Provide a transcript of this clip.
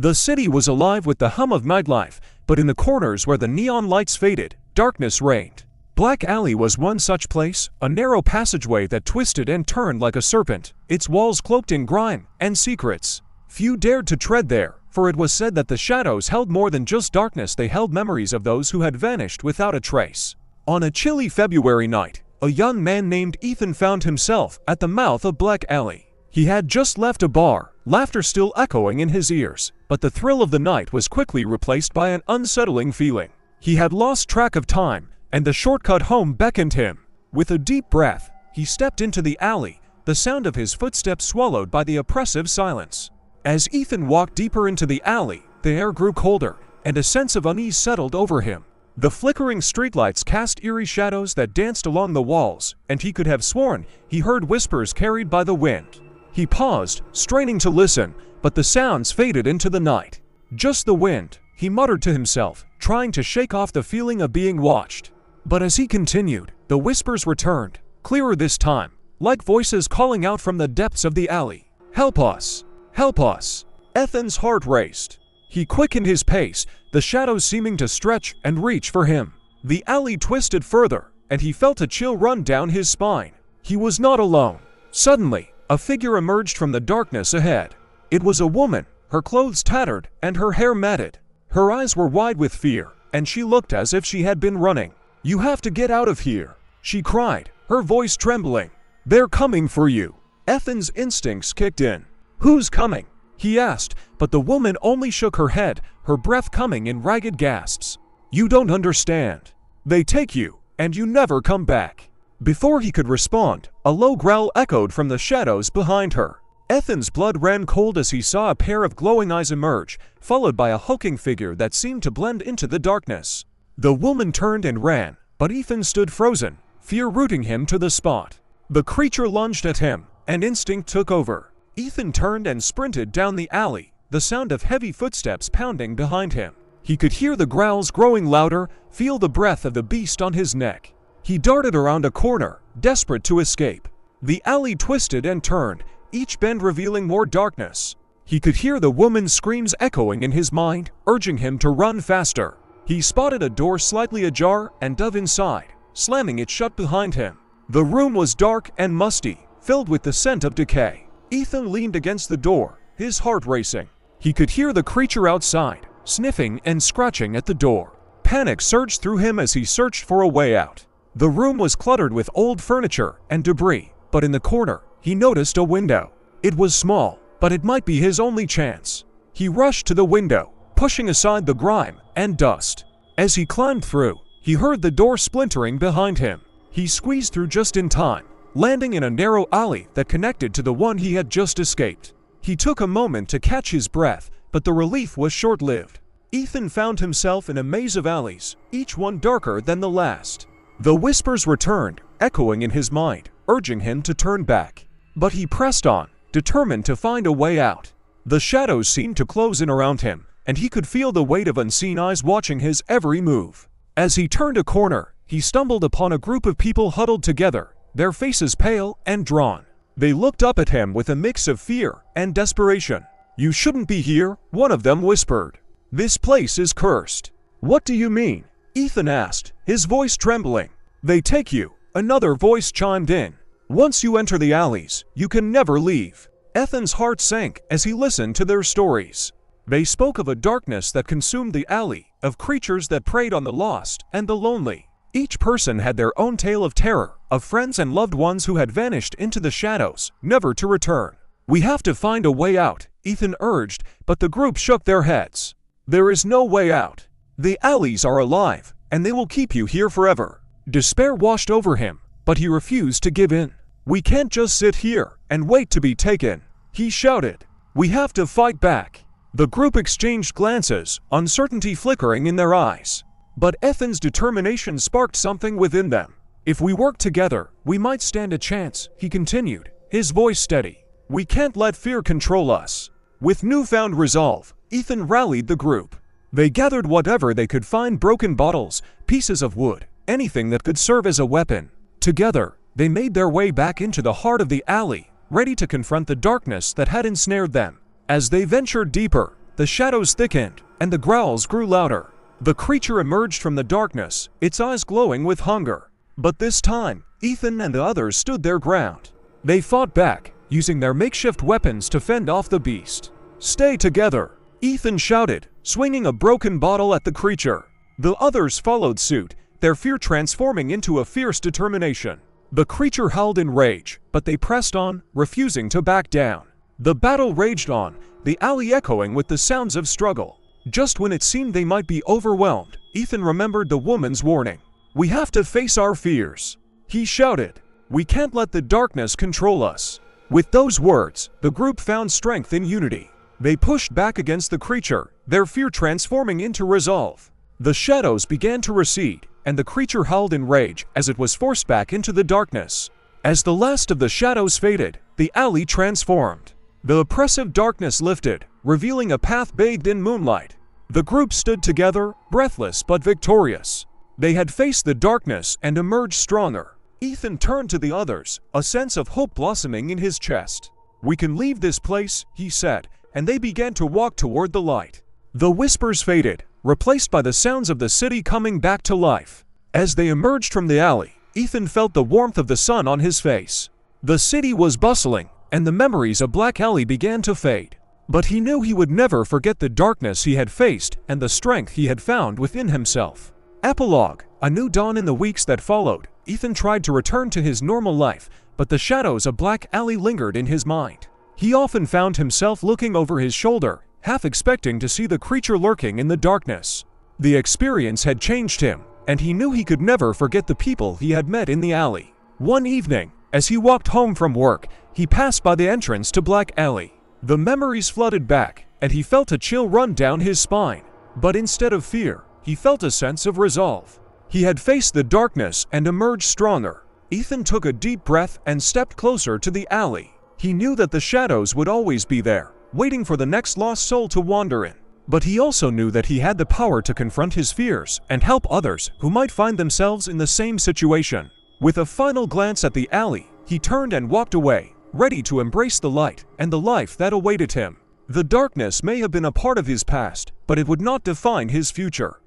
The city was alive with the hum of nightlife, but in the corners where the neon lights faded, darkness reigned. Black Alley was one such place, a narrow passageway that twisted and turned like a serpent, its walls cloaked in grime and secrets. Few dared to tread there, for it was said that the shadows held more than just darkness, they held memories of those who had vanished without a trace. On a chilly February night, a young man named Ethan found himself at the mouth of Black Alley. He had just left a bar, laughter still echoing in his ears, but the thrill of the night was quickly replaced by an unsettling feeling. He had lost track of time, and the shortcut home beckoned him. With a deep breath, he stepped into the alley, the sound of his footsteps swallowed by the oppressive silence. As Ethan walked deeper into the alley, the air grew colder, and a sense of unease settled over him. The flickering streetlights cast eerie shadows that danced along the walls, and he could have sworn he heard whispers carried by the wind. He paused, straining to listen, but the sounds faded into the night. Just the wind, he muttered to himself, trying to shake off the feeling of being watched. But as he continued, the whispers returned, clearer this time, like voices calling out from the depths of the alley. "Help us! Help us!" Ethan's heart raced. He quickened his pace, the shadows seeming to stretch and reach for him. The alley twisted further, and he felt a chill run down his spine. He was not alone. Suddenly, a figure emerged from the darkness ahead. It was a woman, her clothes tattered and her hair matted. Her eyes were wide with fear, and she looked as if she had been running. "You have to get out of here," she cried, her voice trembling. "They're coming for you." Ethan's instincts kicked in. "Who's coming?" he asked, but the woman only shook her head, her breath coming in ragged gasps. "You don't understand. They take you, and you never come back." Before he could respond, a low growl echoed from the shadows behind her. Ethan's blood ran cold as he saw a pair of glowing eyes emerge, followed by a hulking figure that seemed to blend into the darkness. The woman turned and ran, but Ethan stood frozen, fear rooting him to the spot. The creature lunged at him, and instinct took over. Ethan turned and sprinted down the alley, the sound of heavy footsteps pounding behind him. He could hear the growls growing louder, feel the breath of the beast on his neck. He darted around a corner, desperate to escape. The alley twisted and turned, each bend revealing more darkness. He could hear the woman's screams echoing in his mind, urging him to run faster. He spotted a door slightly ajar and dove inside, slamming it shut behind him. The room was dark and musty, filled with the scent of decay. Ethan leaned against the door, his heart racing. He could hear the creature outside, sniffing and scratching at the door. Panic surged through him as he searched for a way out. The room was cluttered with old furniture and debris, but in the corner, he noticed a window. It was small, but it might be his only chance. He rushed to the window, pushing aside the grime and dust. As he climbed through, he heard the door splintering behind him. He squeezed through just in time, landing in a narrow alley that connected to the one he had just escaped. He took a moment to catch his breath, but the relief was short-lived. Ethan found himself in a maze of alleys, each one darker than the last. The whispers returned, echoing in his mind, urging him to turn back. But he pressed on, determined to find a way out. The shadows seemed to close in around him, and he could feel the weight of unseen eyes watching his every move. As he turned a corner, he stumbled upon a group of people huddled together, their faces pale and drawn. They looked up at him with a mix of fear and desperation. "You shouldn't be here," one of them whispered. "This place is cursed." "What do you mean?" Ethan asked, his voice trembling. "They take you," another voice chimed in. "Once you enter the alleys, you can never leave." Ethan's heart sank as he listened to their stories. They spoke of a darkness that consumed the alley, of creatures that preyed on the lost and the lonely. Each person had their own tale of terror, of friends and loved ones who had vanished into the shadows, never to return. "We have to find a way out," Ethan urged, but the group shook their heads. "There is no way out. The alleys are alive, and they will keep you here forever." Despair washed over him, but he refused to give in. "We can't just sit here and wait to be taken," he shouted. "We have to fight back." The group exchanged glances, uncertainty flickering in their eyes. But Ethan's determination sparked something within them. "If we work together, we might stand a chance," he continued, his voice steady. "We can't let fear control us." With newfound resolve, Ethan rallied the group. They gathered whatever they could find: broken bottles, pieces of wood, anything that could serve as a weapon. Together, they made their way back into the heart of the alley, ready to confront the darkness that had ensnared them. As they ventured deeper, The shadows thickened, and the growls grew louder. The creature emerged from the darkness, its eyes glowing with hunger. But this time, Ethan and the others stood their ground. They fought back, using their makeshift weapons to fend off the beast. "Stay together!" Ethan shouted, swinging a broken bottle at the creature. The others followed suit, their fear transforming into a fierce determination. The creature howled in rage, but they pressed on, refusing to back down. The battle raged on, the alley echoing with the sounds of struggle. Just when it seemed they might be overwhelmed, Ethan remembered the woman's warning. "We have to face our fears," he shouted. "We can't let the darkness control us." With those words, the group found strength in unity. They pushed back against the creature, their fear transforming into resolve. The shadows began to recede, and the creature howled in rage as it was forced back into the darkness. As the last of the shadows faded, the alley transformed. The oppressive darkness lifted, revealing a path bathed in moonlight. The group stood together, breathless but victorious. They had faced the darkness and emerged stronger. Ethan turned to the others, a sense of hope blossoming in his chest. "We can leave this place," he said, and they began to walk toward the light. The whispers faded, replaced by the sounds of the city coming back to life. As they emerged from the alley, Ethan felt the warmth of the sun on his face. The city was bustling, and the memories of Black Alley began to fade. But he knew he would never forget the darkness he had faced and the strength he had found within himself. Epilogue: A new dawn. In the weeks that followed, Ethan tried to return to his normal life, but the shadows of Black Alley lingered in his mind. He often found himself looking over his shoulder, half expecting to see the creature lurking in the darkness. The experience had changed him, and he knew he could never forget the people he had met in the alley. One evening, as he walked home from work, he passed by the entrance to Black Alley. The memories flooded back, and he felt a chill run down his spine. But instead of fear, he felt a sense of resolve. He had faced the darkness and emerged stronger. Ethan took a deep breath and stepped closer to the alley. He knew that the shadows would always be there, waiting for the next lost soul to wander in. But he also knew that he had the power to confront his fears and help others who might find themselves in the same situation. With a final glance at the alley, he turned and walked away, ready to embrace the light and the life that awaited him. The darkness may have been a part of his past, but it would not define his future.